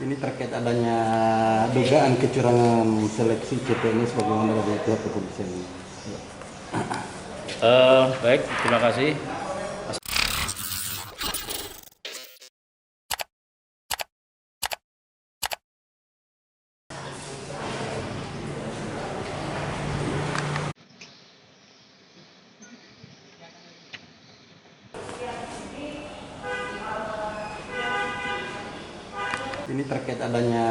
Ini terkait adanya dugaan kecurangan seleksi CPNS bagaimana dari pihak kepolisian? Baik, terima kasih. Ini terkait adanya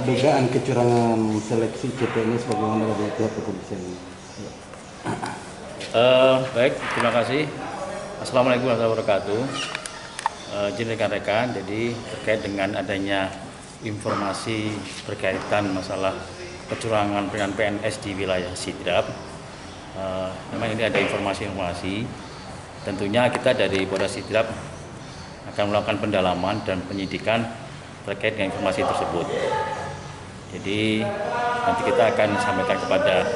dugaan kecurangan seleksi CPNS bagaimana dari pihak kepolisian? Baik, terima kasih. Assalamualaikum warahmatullahi wabarakatuh. Izin rekan-rekan, jadi terkait dengan adanya informasi berkaitan masalah kecurangan pemilihan PNS di wilayah Sidrap. Memang ini ada informasi-informasi. Tentunya kita dari Polres Sidrap akan melakukan pendalaman dan penyidikan terkait dengan informasi tersebut. Jadi nanti kita akan sampaikan kepada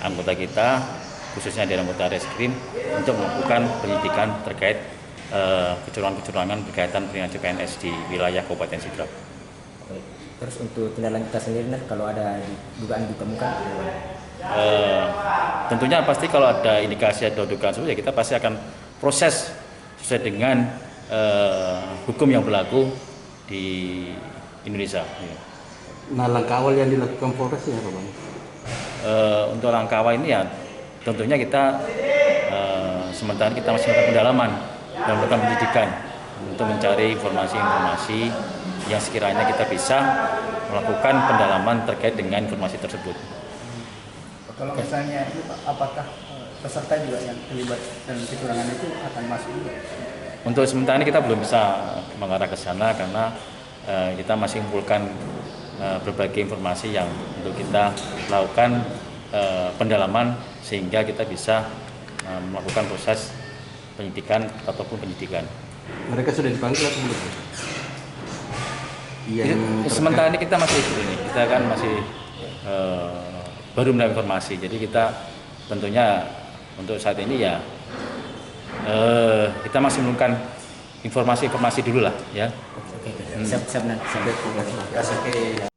anggota kita, khususnya dari anggota Reskrim, untuk melakukan penyidikan terkait kecurangan-kecurangan berkaitan dengan CPNS di wilayah Kabupaten Sidrap. Terus untuk tindak lanjut kita sendiri, kalau ada dugaan ditemukan, tentunya pasti kalau ada indikasi atau dugaan tersebut, ya kita pasti akan proses sesuai dengan hukum yang berlaku di Indonesia. Nah, langkah awal yang dilakukan Polres ya, Pak Bang? Untuk langkah awal ini ya tentunya kita sementara kita masih melakukan pendalaman dan melakukan penyidikan untuk mencari informasi-informasi yang sekiranya kita bisa melakukan pendalaman terkait dengan informasi tersebut. Kalau misalnya itu Pak, apakah peserta juga yang terlibat dalam kecurangan itu akan masuk juga? Untuk sementara ini kita belum bisa mengarah ke sana karena kita masih mengumpulkan berbagai informasi yang untuk kita lakukan pendalaman sehingga kita bisa melakukan proses penyidikan ataupun penyidikan. Mereka sudah dipanggil atau belum? Sementara ini kita masih kita kan masih baru mendapat informasi, jadi kita tentunya untuk saat ini ya kita masih menunggu informasi-informasi dulu lah ya. siap nanti.